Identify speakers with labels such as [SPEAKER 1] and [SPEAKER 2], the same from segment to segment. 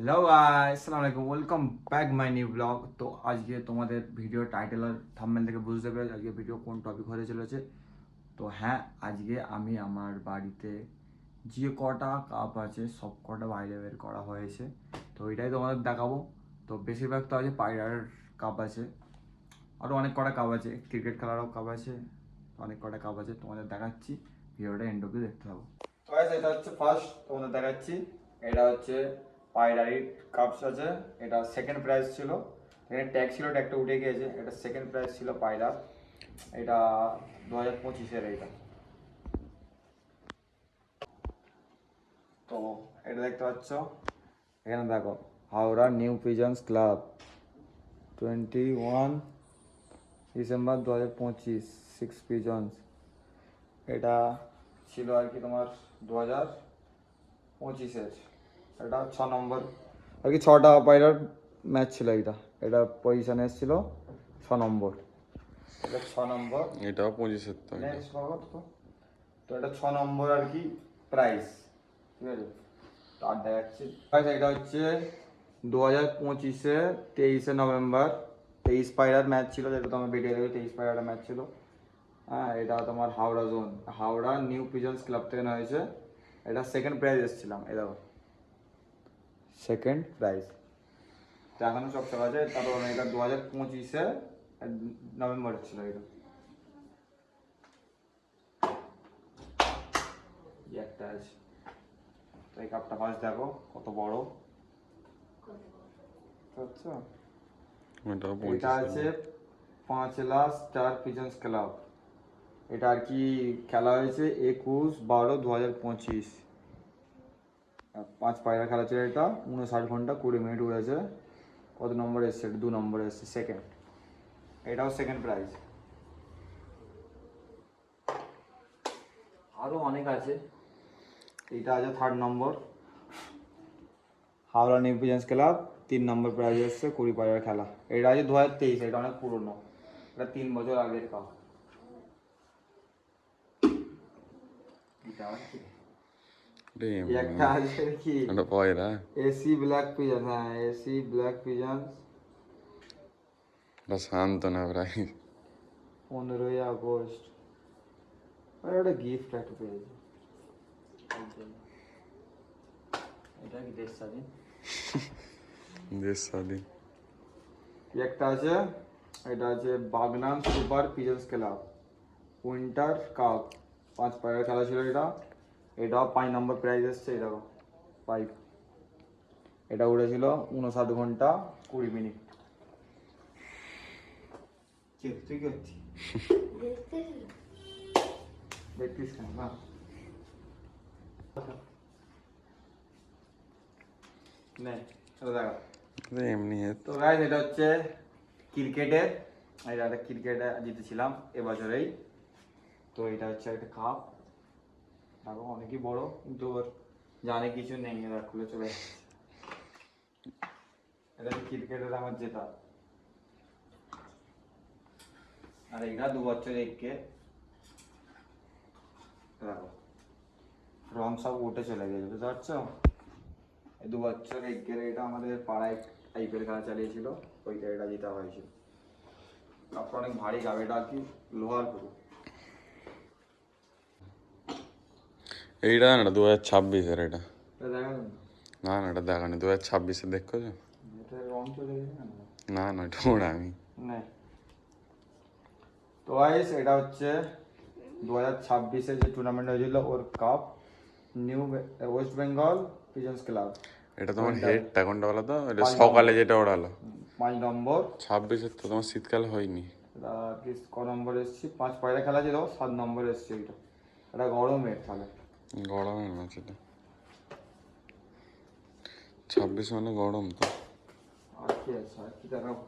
[SPEAKER 1] Hello guys, আসসালামু আলাইকুম, welcome back my new blog. তো আজকে তোমাদের ভিডিও টাইটেল আর থাম্বনেল থেকে বুঝতে পেরে আজকে ভিডিও কোন টপিক হতে চলেছে। তো হ্যাঁ, আজকে আমি আমার বাড়িতে যে কটা কাপ আছে সব কটা বাইরে বের করা হয়েছে, তো এটাই তোমাদের দেখাবো। তো বেশিরভাগ তো আছে পায়রার কাপ আছে, আরও অনেক কটা কাপ আছে, ক্রিকেট খেলারও কাপ আছে, অনেক কটা কাপ আছে তোমাদের দেখাচ্ছি। ভিডিওটা এন্ড অব্দি দেখতে হবে। তো গাইস, এটা হচ্ছে ফার্স্ট তোমাদের দেখাচ্ছি। এটা হচ্ছে পায়রারির কাপস আছে। এটা সেকেন্ড প্রাইস ছিল, এখানে ট্যাগ ছিল, ট্যাগটা উঠে গিয়েছে। এটা সেকেন্ড প্রাইস ছিল পায়রা। এটা 2025-এর এইটা। তো এটা দেখতে পাচ্ছ, এখানে দেখো Howrah new pigeons club 21 December 2025, 6 pigeons. এটা ছিল আর কি তোমার 2025-এর। এটা 6 নম্বর আর কি, 6টা পায়রার ম্যাচ ছিল। এটা এটা পজিশনে এসেছিল 6 নম্বর। এটা 6 নম্বর।
[SPEAKER 2] এটাও 25-এর তো এটা।
[SPEAKER 1] নেক্সট বাবা, তো এটা 6 নম্বর আর কি প্রাইস, ঠিক আছে। তো আর দেখাচ্ছি এটা হচ্ছে 2025-এ 23শে নভেম্বর 23 পায়রার ম্যাচ ছিল, যেটা তোমার ভিডিও দেখবে। 23 পায়রার ম্যাচ ছিল। হ্যাঁ, এটা তোমার Howrah zone, Howrah new pigeons club থেকে নেওয়া হয়েছে। এটা সেকেন্ড প্রাইজ এসেছিলাম, এ দেখো সেকেন্ড প্রাইজ। তো এখনো সব চলা আছে। তারপর এটা 2025-এ নভেম্বর ছিল এটা। একটা আছে। তো এই কাপটা ফার্স্ট দেখো কত বড়, বুঝছো?
[SPEAKER 2] ওটাও
[SPEAKER 1] এটা
[SPEAKER 2] 25-এর।
[SPEAKER 1] আছে 5 লাখ স্টার পিজন্স ক্লাব। এটা আর কি খেলা হয়েছে 21/12/2025। 5 পায়রা খেলা ছিল এটা, 59 ঘন্টা 20 মিনিট উড়েছে। কত নম্বর এসছে? এটা 2 নম্বর এসছে, সেকেন্ড। এটাও সেকেন্ড প্রাইজ। আরও অনেক আছে। এটা আছে 3 নম্বর, হাওড়া নিউ পিজন্স ক্লাব। 3 নম্বর প্রাইজ এসছে, 20 পায়রার খেলা। এটা আছে 2023, এটা অনেক পুরনো, এটা 3 বছর আগের কাপ। এটা আছে একটা আছে কি,
[SPEAKER 2] ওটা পয়রা।
[SPEAKER 1] AC black pigeon. হ্যাঁ, এসি ব্ল্যাক পিজন।
[SPEAKER 2] ওটা শান্ত না প্রায়।
[SPEAKER 1] 15ই আগস্ট। আরে ওটা গিফট একটা পেয়েছি। এটা কি দেশ স্বাধীন।
[SPEAKER 2] দেশ স্বাধীন।
[SPEAKER 1] একটা আছে, এটা আছে Bagnan super pigeons club winter cup. 5 পায়রা খেলা ছিল এটা। এটাও 5 নম্বর প্রাইজ এসছে, এটা 5। এটা উড়েছিল 59 ঘন্টা 20 মিনিট। তুই কি হচ্ছিস? দেখতিস কেন না? নে, এটা দেখা।
[SPEAKER 2] এমনি
[SPEAKER 1] তো গাইস, এটা হচ্ছে ক্রিকেটের। এটা একটা ক্রিকেটে জিতেছিলাম এবছরেই। তো এটা হচ্ছে একটা কাপ, দেখো অনেকই বড়, কিন্তু ওর জানে কিছু নেই, এরা খুলে চলে যাচ্ছে। এটা হচ্ছে ক্রিকেটের আমার জেতা। আর এটা 2 বছর এগকে, দেখো রং সব উঠে চলে গেছে, বুঝতে পারছো? এই 2 বছর এগের এটা আমাদের পাড়ায় আইপিএল খেলা চালিয়েছিল, ওইটা এটা জেতা হয়েছিল। কাপটা অনেক ভারী কাপ, এটা আর কি লোহার পুরো।
[SPEAKER 2] এইটা না 2026-এর এটা।
[SPEAKER 1] এটা দেখা যাবে
[SPEAKER 2] না না, এটা দেখানি 2026-এর দেখছো?
[SPEAKER 1] এটা রং চলে গেছে না।
[SPEAKER 2] না না, এটা ওরা আমি।
[SPEAKER 1] না, তো গাইস এটা হচ্ছে 2026-এ যে টুর্নামেন্ট হয়েছিল ওর cup, new West Bengal pigeons club.
[SPEAKER 2] এটা তোমার হেডটা কোনটা বলো তো? এটা
[SPEAKER 1] 5 নম্বর।
[SPEAKER 2] সকালে যেটা ওড়ালো।
[SPEAKER 1] 5 নম্বর।
[SPEAKER 2] 26-এর তো তোমার শীতকালে হয়নি।
[SPEAKER 1] এটা কি ক নম্বর এসছি? 5 পায়রা খেলা ছিল, 7 নম্বর এসছে এটা। এটা গরমের তাহলে।
[SPEAKER 2] গরমের ম্যাচ এটা। 26 মানে গরম তো।
[SPEAKER 1] আর কি আছে, আর কি দেখাবো?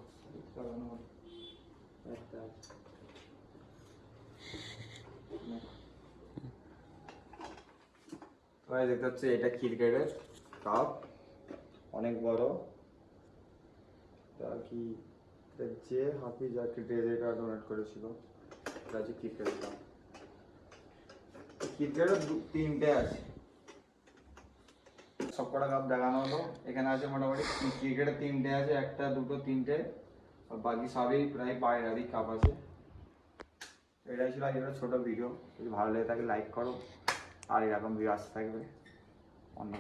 [SPEAKER 1] একটা আছে। ভাই দেখতে হচ্ছে এটা ক্রিকেটের কাপ, অনেক বড়। আর কি যে হাফিজ আর কি ডেজার্ট ডোনেট করেছিল। এটা হচ্ছে ক্রিকেটের কাপ। ক্রিকেটের 3টে আছে। সব কটা কাপ দেখানো হলো। এখানে আছে মোটামুটি ক্রিকেটের 3টে আছে, 1টা 2টো 3টে, আর বাকি সবই প্রায় বাইরেরই কাপ আছে। এটাই ছিল আজকের ছোটো ভিডিও। যদি ভালো লেগে থাকে লাইক করো, আর এরকম ভিডিও আসতে থাকবে অন্য